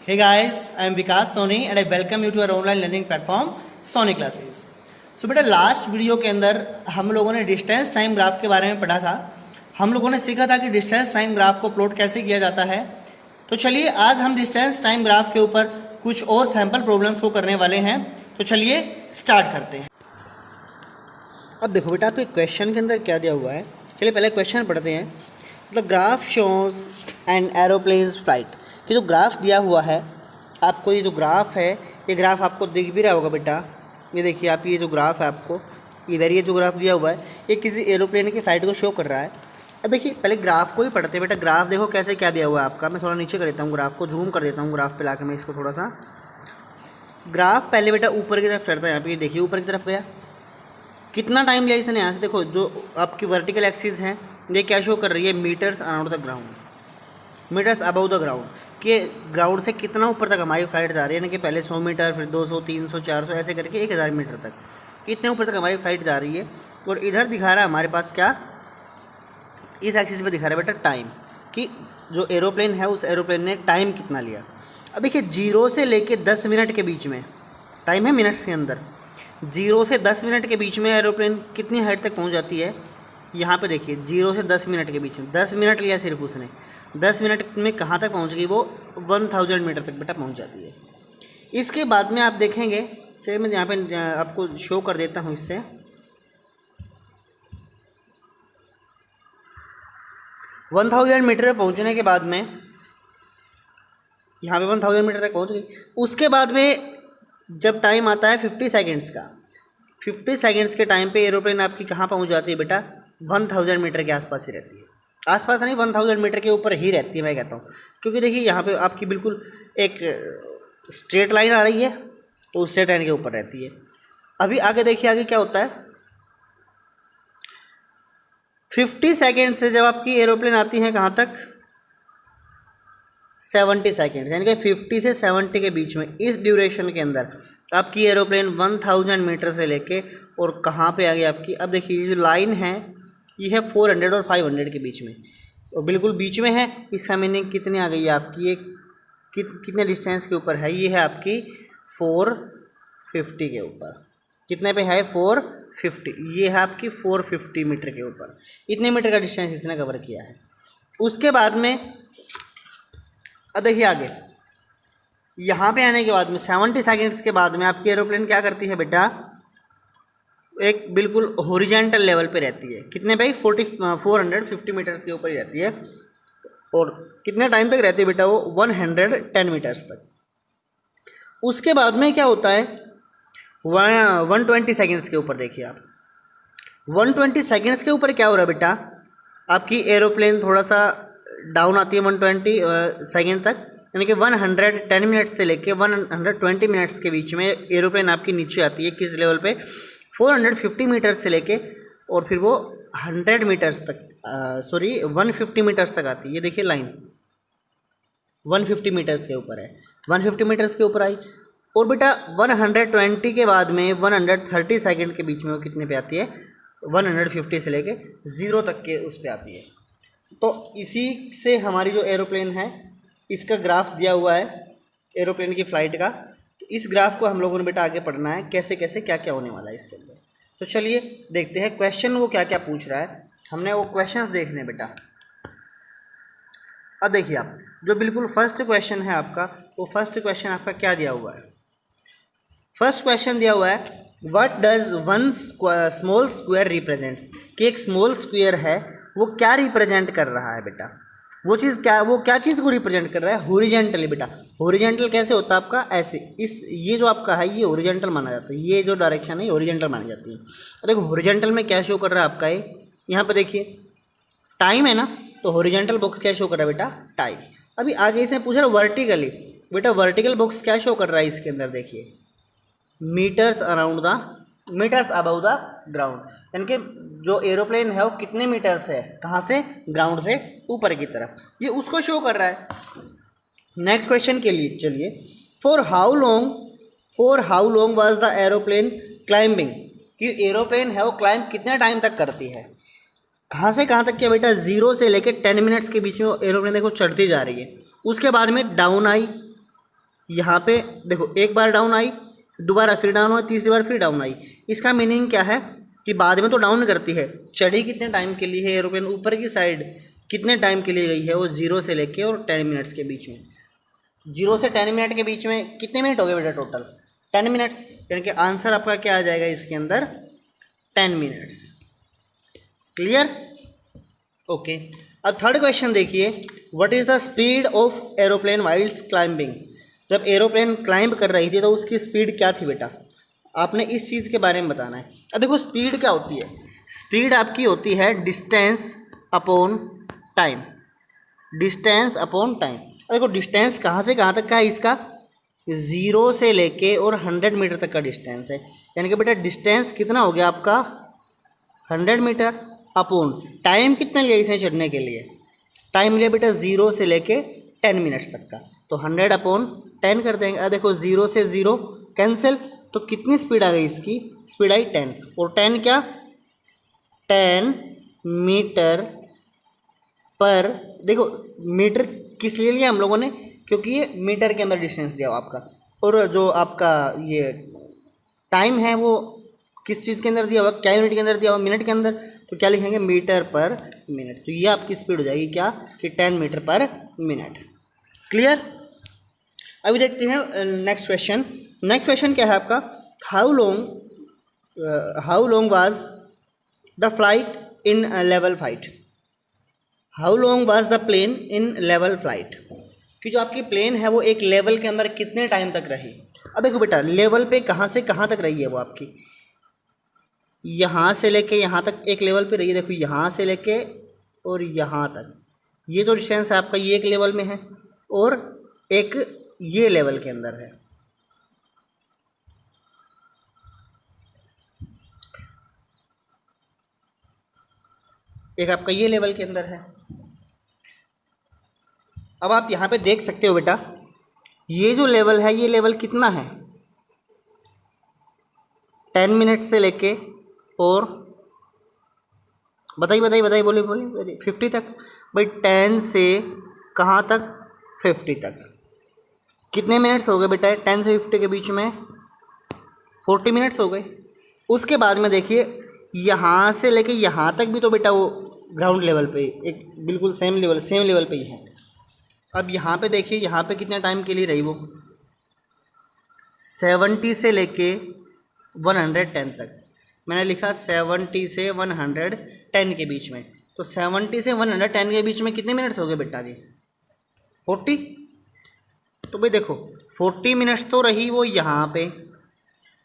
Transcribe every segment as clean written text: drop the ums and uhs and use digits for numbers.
Hey guys, I am Vikas Soni and I welcome you to our online learning platform Soni Classes. So बेटा last video के अंदर हम लोगों ने distance time graph के बारे में पढ़ा था। हम लोगों ने सीखा था कि डिस्टेंस टाइम ग्राफ को प्लॉट कैसे किया जाता है। तो चलिए आज हम डिस्टेंस टाइम ग्राफ के ऊपर कुछ और सैम्पल प्रॉब्लम्स को करने वाले हैं। तो चलिए स्टार्ट करते हैं। अब देखो बेटा आपके क्वेश्चन के अंदर क्या दिया हुआ है। चलिए पहले क्वेश्चन पढ़ते हैं। The graph shows N aeroplanes flight कि जो ग्राफ दिया हुआ है आपको, ये जो ग्राफ है ये ग्राफ आपको दिख भी रहा होगा बेटा। ये देखिए आप, ये जो ग्राफ है आपको इधर ये जो ग्राफ दिया हुआ है ये किसी एरोप्लेन की फ्लाइट को शो कर रहा है। अब देखिए पहले ग्राफ को ही पढ़ते हैं बेटा। ग्राफ देखो कैसे क्या दिया हुआ है आपका। मैं थोड़ा नीचे कर देता हूँ, ग्राफ को जूम कर देता हूँ। ग्राफ पे लाके मैं इसको थोड़ा सा, ग्राफ पहले बेटा ऊपर की तरफ चढ़ता है। यहाँ पे ये देखिए ऊपर की तरफ गया। कितना टाइम लिया इसने यहाँ से, देखो जो आपकी वर्टिकल एक्सिस है ये क्या शो कर रही है, metres around the ground, metres above the ground, कि ग्राउंड से कितना ऊपर तक हमारी फ्लाइट जा रही है। यानी कि पहले 100 मीटर, फिर 200, 300, 400 ऐसे करके 1000 मीटर तक इतने ऊपर तक हमारी फ्लाइट जा रही है। और इधर दिखा रहा है हमारे पास क्या, इस एक्सिस पे दिखा रहा है बेटा टाइम, कि जो एरोप्लेन है उस एरोप्लेन ने टाइम कितना लिया। अब देखिए 0 से लेके 10 मिनट के बीच में टाइम है, मिनट्स के अंदर 0 से 10 मिनट के बीच में एरोप्लेन कितनी हाइट तक पहुंच जाती है। यहाँ पे देखिए 0 से 10 मिनट के बीच में 10 मिनट लिया सिर्फ उसने। 10 मिनट में कहाँ तक पहुँच गई वो, 1000 मीटर तक बेटा पहुँच जाती है। इसके बाद में आप देखेंगे, चलिए मैं यहाँ पे आपको शो कर देता हूँ इससे। वन 1000 मीटर पर पहुँचने के बाद में यहाँ पे 1000 मीटर तक पहुँच गई। उसके बाद में जब टाइम आता है 50 सेकेंड्स का, 50 सेकेंड्स के टाइम पे एरोप्लेन आपकी कहाँ पहुँच जाती है बेटा, 1000 मीटर के आसपास ही रहती है। आसपास नहीं, 1000 मीटर के ऊपर ही रहती है मैं कहता हूँ। क्योंकि देखिए यहाँ पे आपकी बिल्कुल एक स्ट्रेट लाइन आ रही है तो उस स्ट्रेट लाइन के ऊपर रहती है। अभी आगे देखिए आगे क्या होता है। 50 सेकेंड से जब आपकी एरोप्लेन आती है कहाँ तक, 70 सेकेंड, यानी कि 50 से 70 के बीच में, इस ड्यूरेशन के अंदर आपकी एरोप्लेन 1000 मीटर से लेके और कहाँ पे आ गई आपकी। अब देखिए ये जो लाइन है ये है 400 और 500 के बीच में, और बिल्कुल बीच में है। इसका मीनिंग कितनी आ गई है आपकी, ये कितने डिस्टेंस के ऊपर है, ये है आपकी 450 के ऊपर। कितने पे है, 450। ये है आपकी 450 मीटर के ऊपर। इतने मीटर का डिस्टेंस इसने कवर किया है। उसके बाद में अब देखिए आगे, यहाँ पे आने के बाद में 70 सेकेंड्स के बाद में आपकी एरोप्लेन क्या करती है बेटा, एक बिल्कुल हॉरिजॉन्टल लेवल पे रहती है। कितने पे, 450 मीटर्स के ऊपर ही रहती है। और कितने टाइम तक रहती है बेटा वो, 110 मीटर्स तक। उसके बाद में क्या होता है, 120 सेकेंड्स के ऊपर देखिए आप, 120 सेकेंड्स के ऊपर क्या हो रहा है बेटा, आपकी एरोप्लेन थोड़ा सा डाउन आती है 120 सेकेंड तक। यानी कि 110 मिनट्स से लेके 120 मिनट्स के बीच में एरोप्लेन आपकी नीचे आती है। किस लेवल पे, 450 मीटर्स से लेके और फिर वो 100 मीटर्स तक, 150 मीटर्स तक आती है। ये देखिए लाइन 150 मीटर्स के ऊपर है, 150 मीटर्स के ऊपर आई। और बेटा 120 के बाद में 130 सेकेंड के बीच में वो कितने पे आती है, 150 से लेके 0 तक के उस पे आती है। तो इसी से हमारी जो एरोप्लेन है इसका ग्राफ दिया हुआ है, एरोप्लेन की फ़्लाइट का। तो इस ग्राफ को हम लोगों ने बेटा आगे पढ़ना है, कैसे कैसे क्या क्या होने वाला है इसके अंदर। तो चलिए देखते हैं क्वेश्चन वो क्या क्या पूछ रहा है। हमने वो क्वेश्चंस देखने हैं बेटा। अब देखिए आप, जो बिल्कुल फर्स्ट क्वेश्चन है आपका, वो फर्स्ट क्वेश्चन आपका क्या दिया हुआ है। फर्स्ट क्वेश्चन दिया हुआ है, what does one small square represents, कि एक स्मॉल स्क्वायर है वो क्या रिप्रेजेंट कर रहा है बेटा। वो चीज़ क्या, वो क्या चीज़ को रिप्रेजेंट कर रहा है, हॉरिजॉन्टली बेटा। हॉरिजॉन्टल कैसे होता है आपका, ऐसे, इस ये जो आपका है ये हॉरिजॉन्टल माना जाता है। ये जो डायरेक्शन है ये हॉरिजॉन्टल मानी जाती है। तो देखो हॉरिजॉन्टल में क्या शो कर रहा है आपका, ये यहाँ पे देखिए टाइम है ना, तो हॉरिजॉन्टल बॉक्स क्या शो कर रहा है बेटा, टाइम। अभी आगे इसमें पूछ रहा है वर्टिकली, बेटा वर्टिकल बॉक्स क्या शो कर रहा है इसके अंदर, देखिए metres around the, metres above the ground. यानी कि जो एरोप्लेन है वो कितने मीटर्स है, कहाँ से, ग्राउंड से ऊपर की तरफ, ये उसको शो कर रहा है। नेक्स्ट क्वेश्चन के लिए चलिए, for how long was the aeroplane climbing, कि एरोप्लेन है वो क्लाइंब कितने टाइम तक करती है, कहाँ से कहाँ तक क्या बेटा, 0 से लेकर 10 मिनट्स के बीच में एरोप्लेन देखो चढ़ती जा रही है। उसके बाद में डाउन आई, यहाँ पे देखो एक बार डाउन आई, दोबारा फिर डाउन हुआ, तीसरी बार फिर डाउन आई। इसका मीनिंग क्या है कि बाद में तो डाउन करती है। चढ़ी कितने टाइम के लिए है एरोप्लेन ऊपर की साइड, कितने टाइम के लिए गई है वो 0 से लेके और 10 मिनट्स के बीच में। 0 से 10 मिनट के बीच में कितने मिनट हो गए बेटा टोटल? 10 मिनट्स। यानी कि आंसर आपका क्या आ जाएगा इसके अंदर? 10 मिनट्स। क्लियर? ओके। अब थर्ड क्वेश्चन देखिए, what is the speed of aeroplane whiles climbing. जब एरोप्लेन क्लाइंब कर रही थी तो उसकी स्पीड क्या थी बेटा? आपने इस चीज़ के बारे में बताना है। अब देखो स्पीड क्या होती है, स्पीड आपकी होती है distance upon time, distance upon time. देखो डिस्टेंस कहाँ से कहाँ तक का है इसका? 0 से लेके और 100 मीटर तक का डिस्टेंस है। यानी कि बेटा डिस्टेंस कितना हो गया आपका? 100 मीटर। अपॉन टाइम कितना लिया इसने चढ़ने के लिए? टाइम लिया बेटा 0 से लेके 10 मिनट्स तक का, तो 100 अपॉन 10 कर देंगे। अब देखो 0 से 0 कैंसिल, तो कितनी स्पीड आ गई इसकी? स्पीड आई 10, और 10 क्या? 10 मीटर पर। देखो मीटर किस लिए लिया हम लोगों ने? क्योंकि ये मीटर के अंदर डिस्टेंस दिया हुआ आपका, और जो आपका ये टाइम है वो किस चीज़ के अंदर दिया हुआ? क्या यूनिट के अंदर दिया हुआ? मिनट के अंदर। तो क्या लिखेंगे? मीटर पर मिनट। तो ये आपकी स्पीड हो जाएगी क्या? कि 10 मीटर पर मिनट। क्लियर? अभी देखते हैं नेक्स्ट क्वेश्चन। नेक्स्ट क्वेश्चन क्या है आपका? How long was the flight in level flight. How long was the plane in level flight, कि जो आपकी प्लेन है वो एक लेवल के अंदर कितने टाइम तक रही। अब देखो बेटा लेवल पे कहाँ से कहाँ तक रही है वो आपकी? यहाँ से लेके यहाँ तक एक लेवल पे रही है। देखो यहाँ से लेके और यहाँ तक, ये जो डिस्टेंस है आपका ये एक लेवल में है, और एक ये लेवल के अंदर है। एक आपका ये लेवल के अंदर है। अब आप यहाँ पे देख सकते हो बेटा, ये जो लेवल है ये लेवल कितना है? 10 मिनट से लेके और बताइए बोलिए 50 तक। भाई 10 से कहाँ तक? 50 तक। कितने मिनट्स हो गए बेटा 10 से 50 के बीच में? 40 मिनट्स हो गए। उसके बाद में देखिए यहाँ से लेके यहाँ तक भी तो बेटा वो ग्राउंड लेवल पे एक बिल्कुल सेम लेवल पे ही है। अब यहाँ पे देखिए यहाँ पे कितने टाइम के लिए रही वो? 70 से लेके 110 तक। मैंने लिखा 70 से 110 के बीच में। तो 70 से 110 के बीच में कितने मिनट्स हो गए बेटा जी? 40। तो भाई देखो 40 मिनट्स तो रही वो यहाँ पे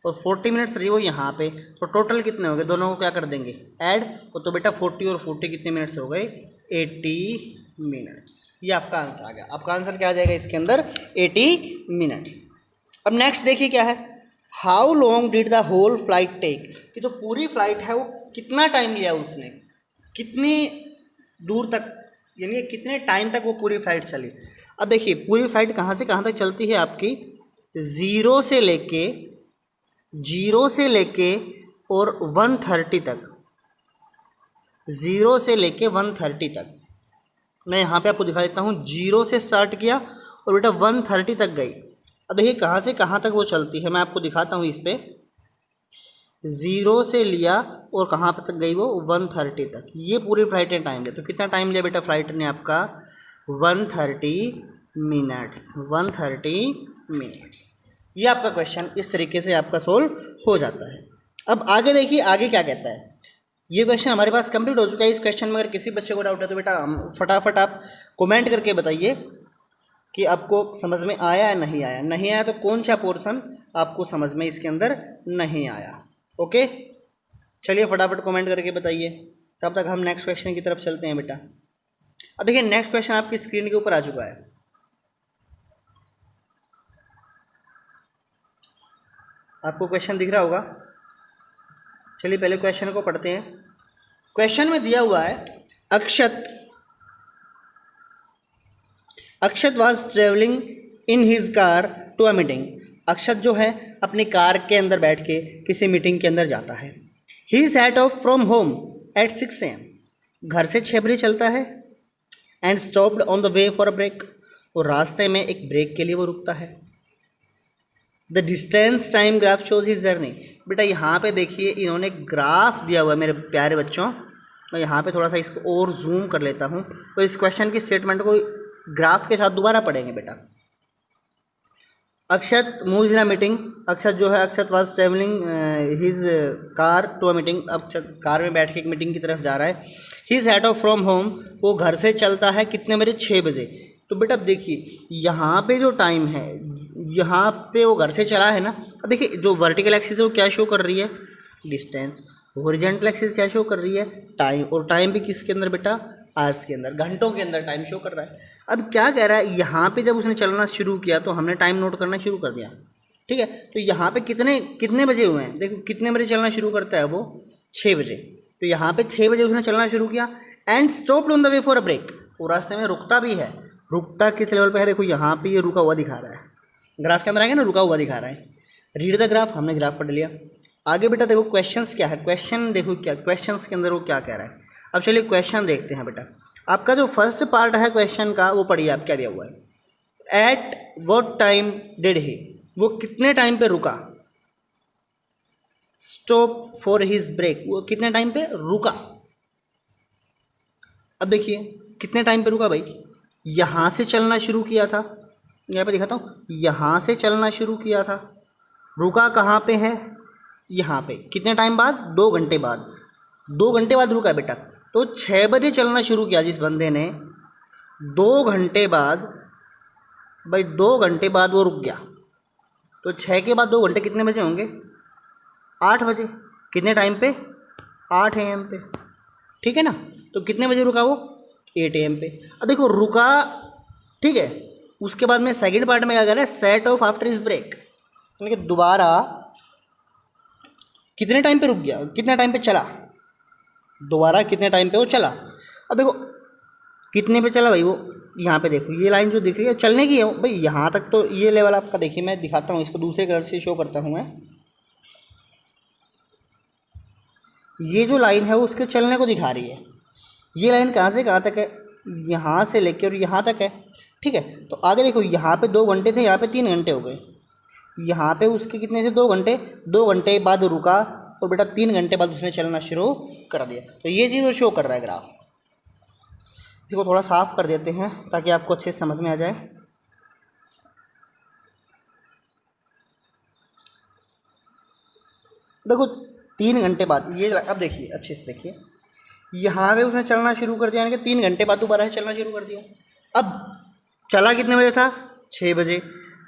और 40 मिनट्स रही वो यहाँ पे, तो टोटल कितने हो गए? दोनों को क्या कर देंगे? ऐड। तो बेटा 40 और 40 कितने मिनट्स हो गए? 80 मिनट्स। ये आपका आंसर आ गया। आपका आंसर क्या आ जाएगा इसके अंदर? 80 मिनट्स। अब नेक्स्ट देखिए क्या है, how long did the whole flight take, कि जो पूरी फ्लाइट है वो कितना टाइम लिया उसने, कितनी दूर तक, यानी कितने टाइम तक वो पूरी फ्लाइट चली। अब देखिए पूरी फ्लाइट कहाँ से कहाँ तक चलती है आपकी? 0 से लेके और 130 तक। 0 से लेके 130 तक। मैं यहाँ पे आपको दिखा देता हूँ। 0 से स्टार्ट किया और बेटा 130 तक गई। अब देखिए कहाँ से कहाँ तक वो चलती है, मैं आपको दिखाता हूँ। इस पे 0 से लिया और कहाँ तक गई वो? 130 तक। ये पूरी फ्लाइट ने टाइम लिया। तो कितना टाइम लिया बेटा फ्लाइट ने आपका? 130 मिनट्स। 130 मिनट्स। ये आपका क्वेश्चन इस तरीके से आपका सोल्व हो जाता है। अब आगे देखिए आगे क्या कहता है। ये क्वेश्चन हमारे पास कंप्लीट हो चुका है। इस क्वेश्चन में अगर किसी बच्चे को डाउट है तो बेटा फटाफट आप कमेंट करके बताइए कि आपको समझ में आया या नहीं आया। नहीं आया तो कौन सा पोर्शन आपको समझ में इसके अंदर नहीं आया। ओके, चलिए फटाफट कमेंट करके बताइए। तब तक हम नेक्स्ट क्वेश्चन की तरफ चलते हैं बेटा। अब देखिए नेक्स्ट क्वेश्चन आपकी स्क्रीन के ऊपर आ चुका है। आपको क्वेश्चन दिख रहा होगा। चलिए पहले क्वेश्चन को पढ़ते हैं। क्वेश्चन में दिया हुआ है Akshat was travelling in his car to a meeting. Akshat जो है अपनी कार के अंदर बैठ के किसी मीटिंग के अंदर जाता है। He set off from home at 6 AM। घर से 6 बजे चलता है। And stopped on the way for a break. और रास्ते में एक ब्रेक के लिए वो रुकता है। The distance time graph shows his journey. बेटा यहाँ पे देखिए इन्होंने ग्राफ दिया हुआ है मेरे प्यारे बच्चों। मैं यहाँ पे थोड़ा सा इसको और जूम कर लेता हूँ, तो इस क्वेश्चन की स्टेटमेंट को ग्राफ के साथ दोबारा पढ़ेंगे बेटा। अक्षत moves in a meeting. Akshat जो है, Akshat was travelling his car to a meeting. Akshat car में बैठ के एक मीटिंग की तरफ जा रहा है। He set off from home, वो घर से चलता है कितने बजे? 6 बजे। तो बेटा देखिए यहाँ पे जो टाइम है, यहाँ पे वो घर से चला है ना। अब देखिए जो वर्टिकल एक्सिस है वो क्या शो कर रही है? डिस्टेंस। हॉरिजॉन्टल एक्सिस क्या शो कर रही है? टाइम। और टाइम भी किसके अंदर बेटा? आवर्स के अंदर, घंटों के अंदर टाइम शो कर रहा है। अब क्या कह रहा है, यहाँ पे जब उसने चलना शुरू किया तो हमने टाइम नोट करना शुरू कर दिया, ठीक है। तो यहाँ पे कितने बजे हुए हैं? देखो कितने बजे चलना शुरू करता है वो? 6 बजे। तो यहाँ पे 6 बजे उसने चलना शुरू किया। And stopped on the way for a break, वो रास्ते में रुकता भी है। रुकता किस लेवल पे है? देखो यहाँ पे ये रुका हुआ दिखा रहा है, ग्राफ के अंदर आएगा ना, रुका हुआ दिखा रहा है। रीड द ग्राफ, हमने ग्राफ पढ़ लिया। आगे बेटा देखो क्वेश्चंस क्या है, क्वेश्चन देखो क्या क्वेश्चंस के अंदर वो क्या कह रहा है। अब चलिए क्वेश्चन देखते हैं बेटा। आपका जो फर्स्ट पार्ट है क्वेश्चन का वो पढ़िए, आप क्या दिया हुआ है। At what time did he, वो कितने टाइम पे रुका? स्टॉप फॉर हिज ब्रेक, वो कितने टाइम पे रुका? अब देखिए कितने टाइम पे रुका भाई? यहाँ से चलना शुरू किया था, यहाँ पे दिखाता हूँ, यहाँ से चलना शुरू किया था। रुका कहाँ पे है? यहाँ पे। कितने टाइम बाद? 2 घंटे बाद। 2 घंटे बाद रुका बेटा। तो 6 बजे चलना शुरू किया जिस बंदे ने, 2 घंटे बाद भाई, 2 घंटे बाद वो रुक गया। तो 6 के बाद 2 घंटे कितने बजे होंगे? 8 बजे। कितने टाइम पे? 8 AM पे, ठीक है ना। तो कितने बजे रुका वो? 8 AM पे। अब देखो रुका, ठीक है। उसके बाद में सेकंड पार्ट में क्या कर रहा है? Set off after is break, यानी कि दोबारा कितने टाइम पे रुक गया, कितने टाइम पे चला, दोबारा कितने टाइम पे वो चला। अब देखो कितने पे चला भाई वो, यहाँ पे देखो ये लाइन जो दिख रही है चलने की है भाई। यहाँ तक तो ये लेवल आपका देखिए, मैं दिखाता हूँ इसको दूसरे कलर से शो करता हूँ मैं। ये जो लाइन है वो उसके चलने को दिखा रही है। ये लाइन कहाँ से कहाँ तक है? यहाँ से लेकर और यहाँ तक है, ठीक है। तो आगे देखो यहाँ पे 2 घंटे थे, यहाँ पे 3 घंटे हो गए। यहाँ पे उसके कितने थे? 2 घंटे। 2 घंटे बाद रुका और बेटा 3 घंटे बाद उसने चलना शुरू कर दिया। तो ये चीज़ वो शो कर रहा है ग्राफ। इसको थोड़ा साफ कर देते हैं ताकि आपको अच्छे से समझ में आ जाए। देखो 3 घंटे बाद ये, अब देखिए अच्छे से देखिए, यहाँ पे उसने चलना शुरू कर दिया, यानी कि 3 घंटे बाद दोबारा चलना शुरू कर दिया। अब चला कितने बजे था? 6 बजे।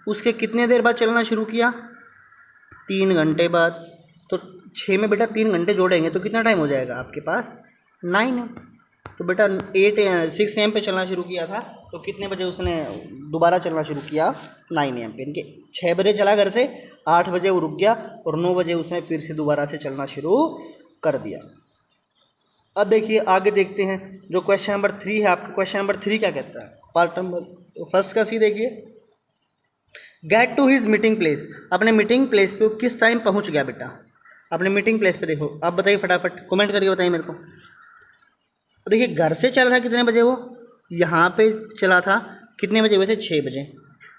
उसके कितने देर बाद चलना शुरू किया? 3 घंटे बाद। तो 6 में बेटा 3 घंटे जोड़ेंगे तो कितना टाइम हो जाएगा आपके पास? 9। तो बेटा 6 AM पे चलना शुरू किया था, तो कितने बजे उसने दोबारा चलना शुरू किया? 9 AM पे। इनके 6 बजे चला घर से, 8 बजे वो रुक गया और 9 बजे उसने फिर से दोबारा से चलना शुरू कर दिया। अब देखिए आगे देखते हैं जो क्वेश्चन नंबर 3 है आपका। क्वेश्चन नंबर 3 क्या कहता है? पार्ट नंबर फर्स्ट का सी देखिए। Get to his meeting place, अपने मीटिंग प्लेस पे वो किस टाइम पहुंच गया बेटा? अपने मीटिंग प्लेस पे देखो, आप बताइए फटाफट, कमेंट करके बताइए मेरे को। देखिए घर से चला था कितने बजे वो? यहाँ पे चला था कितने बजे हुए थे? 6 बजे।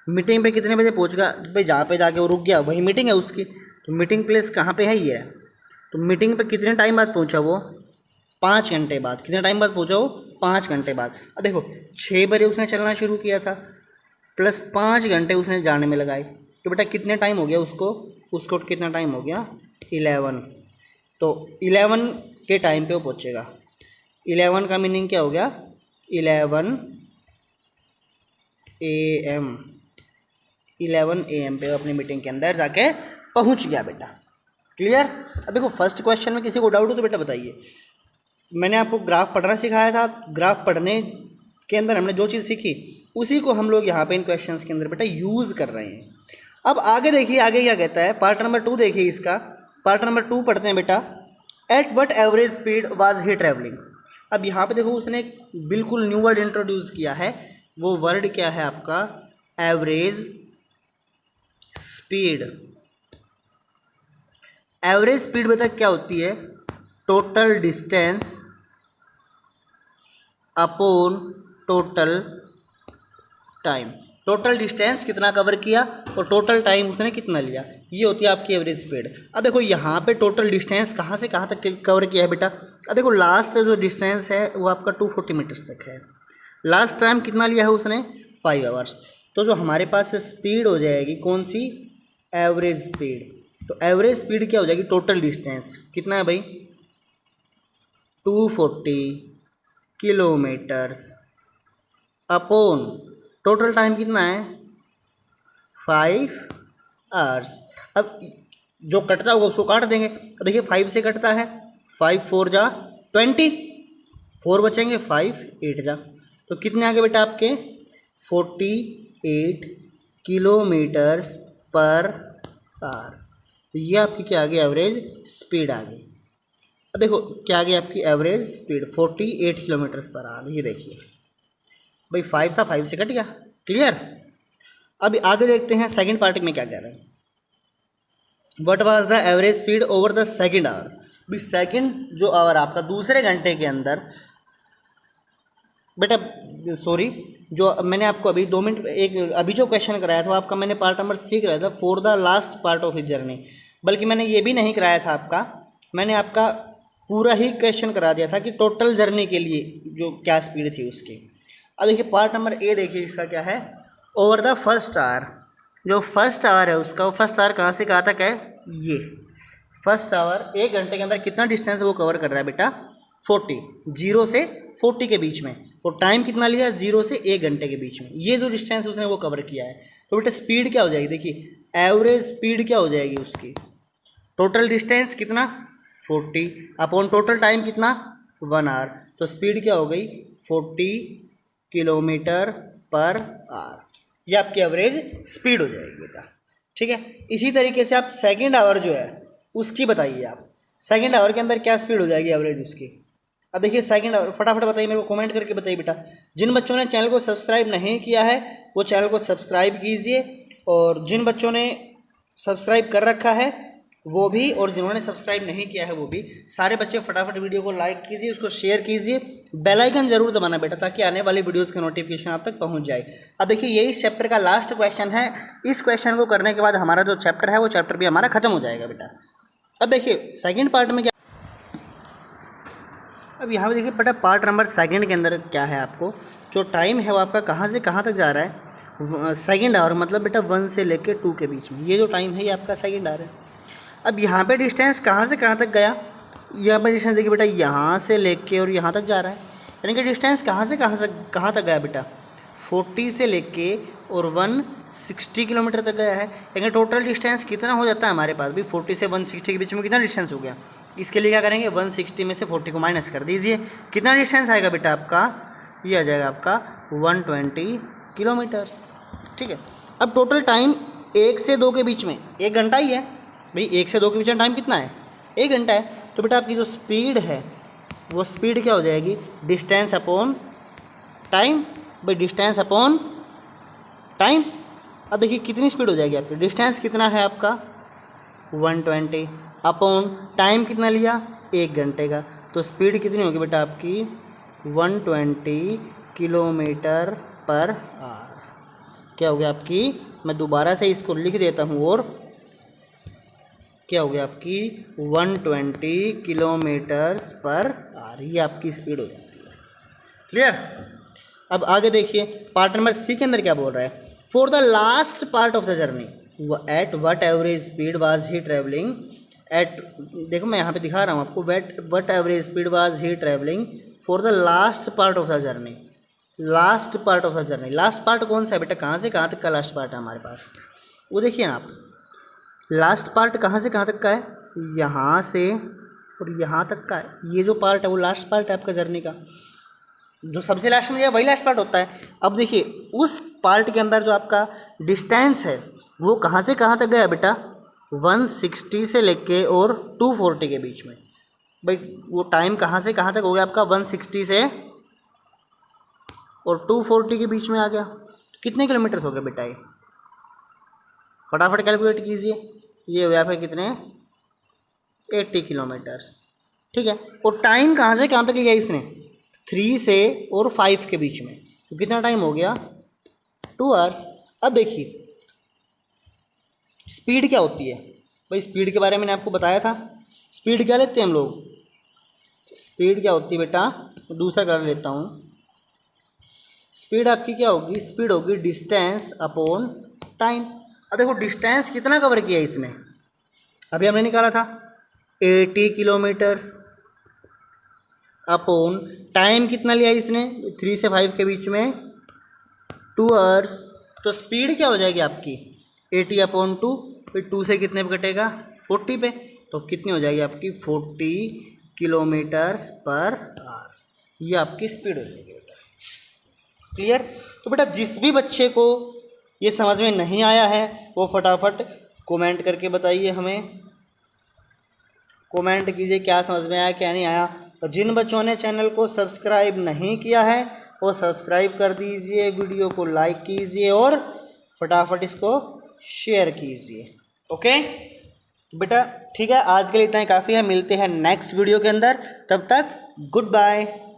मीटिंग पे कितने बजे पहुँच गया भाई? जहाँ पे जाके वो रुक गया वही मीटिंग है उसकी। तो मीटिंग प्लेस कहाँ पे है? ये है। तो मीटिंग पे कितने टाइम बाद पहुँचा वो? 5 घंटे बाद। कितने टाइम बाद पहुँचा वो? 5 घंटे बाद। अब देखो 6 बजे उसने चलना शुरू किया था, प्लस 5 घंटे उसने जाने में लगाए, तो बेटा कितने टाइम हो गया उसको कितना टाइम हो गया? 11। तो 11 के टाइम पे वो पहुँचेगा। 11 का मीनिंग क्या हो गया? 11 AM। 11 AM पे वो अपनी मीटिंग के अंदर जाके पहुँच गया बेटा। क्लियर? अब देखो फर्स्ट क्वेश्चन में किसी को डाउट हो तो बेटा बताइए। मैंने आपको ग्राफ पढ़ना सिखाया था, ग्राफ पढ़ने के अंदर हमने जो चीज़ सीखी उसी को हम लोग यहाँ पे इन क्वेश्चंस के अंदर बेटा यूज़ कर रहे हैं। अब आगे देखिए, आगे क्या कहता है? पार्ट नंबर 2 देखिए इसका। पार्ट नंबर 2 पढ़ते हैं बेटा। At what average speed was he travelling. अब यहाँ पे देखो उसने बिल्कुल न्यू वर्ड इंट्रोड्यूस किया है। वो वर्ड क्या है आपका? Average speed. एवरेज स्पीड बेटा क्या होती है? Total distance upon total time. Total distance कितना कवर किया और टोटल टाइम उसने कितना लिया, ये होती है आपकी एवरेज स्पीड। अब देखो यहाँ पे टोटल डिस्टेंस कहाँ से कहाँ तक कवर किया है बेटा। अब देखो लास्ट जो डिस्टेंस है वो आपका 240 मीटर्स तक है। लास्ट टाइम कितना लिया है उसने 5 आवर्स। तो जो हमारे पास स्पीड हो जाएगी कौन सी, एवरेज स्पीड। तो एवरेज स्पीड क्या हो जाएगी, टोटल डिस्टेंस कितना है भाई 240 किलोमीटर्स अपॉन टोटल टाइम कितना है 5 आवर्स। अब जो कटता होगा उसको काट देंगे। अब देखिए 5 से कटता है, 5 4 जा 20, 4 बचेंगे 5 8 जा, तो कितने आ गए बेटा आपके 48 किलोमीटर्स पर आवर। तो ये आपकी क्या आ गई, एवरेज स्पीड आ गई। अब देखो क्या आ गई आपकी average speed 48 kilometres per hour. ये देखिए भाई 5 था, 5 से कट गया, क्लियर। अब आगे देखते हैं सेकंड पार्ट में क्या कह रहे हैं। What was the average speed over the second hour. भाई सेकंड जो आवर आपका दूसरे घंटे के अंदर बेटा, सॉरी जो मैंने आपको अभी 2 मिनट एक अभी जो क्वेश्चन कराया था आपका, मैंने पार्ट नंबर 6 कराया था for the last part of his journey. बल्कि मैंने ये भी नहीं कराया था आपका, मैंने आपका पूरा ही क्वेश्चन करा दिया था कि टोटल जर्नी के लिए जो क्या स्पीड थी उसकी। अब देखिए पार्ट नंबर ए देखिए इसका क्या है, ओवर द फर्स्ट आवर। जो फर्स्ट आवर है उसका, वो फर्स्ट आवर कहाँ से कहाँ तक है, ये फर्स्ट आवर 1 घंटे के अंदर कितना डिस्टेंस वो कवर कर रहा है बेटा 40, 0 से 40 के बीच में। और टाइम कितना लिया 0 से 1 घंटे के बीच में। ये जो डिस्टेंस उसने वो कवर किया है। तो बेटा स्पीड क्या हो जाएगी, देखिए एवरेज स्पीड क्या हो जाएगी उसकी, टोटल डिस्टेंस कितना 40 अपॉन टोटल टाइम कितना 1 आवर। तो स्पीड क्या हो गई 40 किलोमीटर पर आवर। ये आपकी एवरेज स्पीड हो जाएगी बेटा, ठीक है। इसी तरीके से आप सेकंड आवर जो है उसकी बताइए, आप सेकंड आवर के अंदर क्या स्पीड हो जाएगी एवरेज उसकी। अब देखिए सेकंड आवर फटाफट बताइए, मेरे को कमेंट करके बताइए बेटा। जिन बच्चों ने चैनल को सब्सक्राइब नहीं किया है वो चैनल को सब्सक्राइब कीजिए, और जिन बच्चों ने सब्सक्राइब कर रखा है वो भी, और जिन्होंने सब्सक्राइब नहीं किया है वो भी, सारे बच्चे फटाफट वीडियो को लाइक कीजिए, उसको शेयर कीजिए, बेल आइकन जरूर दबाना बेटा, ताकि आने वाली वीडियोस का नोटिफिकेशन आप तक पहुंच जाए। अब देखिए यही इस चैप्टर का लास्ट क्वेश्चन है। इस क्वेश्चन को करने के बाद हमारा जो चैप्टर है वो चैप्टर भी हमारा खत्म हो जाएगा बेटा। अब देखिए सेकेंड पार्ट में क्या, अब यहाँ पे देखिए बेटा पार्ट नंबर सेकंड के अंदर क्या है, आपको जो टाइम है वो आपका कहाँ से कहाँ तक जा रहा है, सेकंड आवर मतलब बेटा 1 से लेके 2 के बीच में। ये जो टाइम है ये आपका सेकंड आवर है। अब यहाँ पे डिस्टेंस कहाँ से कहाँ तक गया, यहाँ पे डिस्टेंस देखिए बेटा यहाँ से लेके और यहाँ तक जा रहा है, यानी कि डिस्टेंस कहाँ से कहाँ तक गया बेटा 40 से लेके और 160 किलोमीटर तक गया है। यानी टोटल डिस्टेंस कितना हो जाता है हमारे पास भी 40 से 160 के बीच में कितना डिस्टेंस हो गया। इसके लिए क्या करेंगे 160 में से 40 को माइनस कर दीजिए, कितना डिस्टेंस आएगा बेटा आपका, ये आ जाएगा आपका 120 किलोमीटर्स, ठीक है। अब टोटल टाइम 1 से 2 के बीच में 1 घंटा ही है भाई, 1 से 2 के बीच में टाइम कितना है 1 घंटा है। तो बेटा आपकी जो स्पीड है वो स्पीड क्या हो जाएगी डिस्टेंस अपॉन टाइम, भाई डिस्टेंस अपॉन टाइम। अब देखिए कितनी स्पीड हो जाएगी आपकी, डिस्टेंस कितना है आपका 120 अपॉन टाइम कितना लिया 1 घंटे का, तो स्पीड कितनी होगी बेटा आपकी 120 किलोमीटर पर आवर। क्या हो गया आपकी, मैं दोबारा से इसको लिख देता हूँ, और क्या हो गया आपकी 120 किलोमीटर्स पर आवर, ये आपकी स्पीड हो जाती है, क्लियर। अब आगे देखिए पार्ट नंबर सी के अंदर क्या बोल रहा है, for the last part of the journey at what average speed was he travelling at, देखो मैं यहाँ पे दिखा रहा हूँ आपको, what average speed was he travelling for the last part of the journey. Last part of the journey, last part कौन सा है बेटा, कहाँ से कहाँ तक का लास्ट पार्ट है हमारे पास, वो देखिए ना आप, लास्ट पार्ट कहाँ से कहाँ तक का है, यहाँ से और यहाँ तक का है। ये जो पार्ट है वो लास्ट पार्ट है आपका जर्नी का, जो सबसे लास्ट में वही लास्ट पार्ट होता है। अब देखिए उस पार्ट के अंदर जो आपका डिस्टेंस है वो कहाँ से कहाँ तक गया बेटा 160 से लेके और 240 के बीच में। भाई वो टाइम कहाँ से कहाँ तक हो गया आपका 160 से और 240 के बीच में आ गया। कितने किलोमीटर्स हो गए बेटा, ये फटाफट कैलकुलेट कीजिए, ये हो गया फिर कितने 80 किलोमीटर्स, ठीक है। और टाइम कहाँ से कहाँ तक लिया इसने 3 से और 5 के बीच में, तो कितना टाइम हो गया 2 आवर्स। अब देखिए स्पीड क्या होती है भाई, स्पीड के बारे में मैंने आपको बताया था। स्पीड क्या लेते हैं हम लोग, स्पीड क्या होती है बेटा, दूसरा कर लेता हूँ। स्पीड आपकी क्या होगी, स्पीड होगी डिस्टेंस अपॉन टाइम। अब देखो डिस्टेंस कितना कवर किया इसने, अभी हमने निकाला था 80 किलोमीटर्स, अपॉन टाइम कितना लिया इसने 3 से 5 के बीच में 2 आवर्स। तो स्पीड क्या हो जाएगी आपकी 80 अपॉन 2, फिर 2 से कितने पे कटेगा 40 पे, तो कितनी हो जाएगी आपकी 40 किलोमीटर्स पर आवर। ये आपकी स्पीड हो जाएगी बेटा। क्लियर। तो बेटा जिस भी बच्चे को ये समझ में नहीं आया है वो फटाफट कमेंट करके बताइए, हमें कमेंट कीजिए क्या समझ में आया क्या नहीं आया। और जिन बच्चों ने चैनल को सब्सक्राइब नहीं किया है वो सब्सक्राइब कर दीजिए, वीडियो को लाइक कीजिए और फटाफट इसको शेयर कीजिए। ओके बेटा ठीक है, आज के लिए इतना ही काफ़ी है, मिलते हैं नेक्स्ट वीडियो के अंदर, तब तक गुड बाय।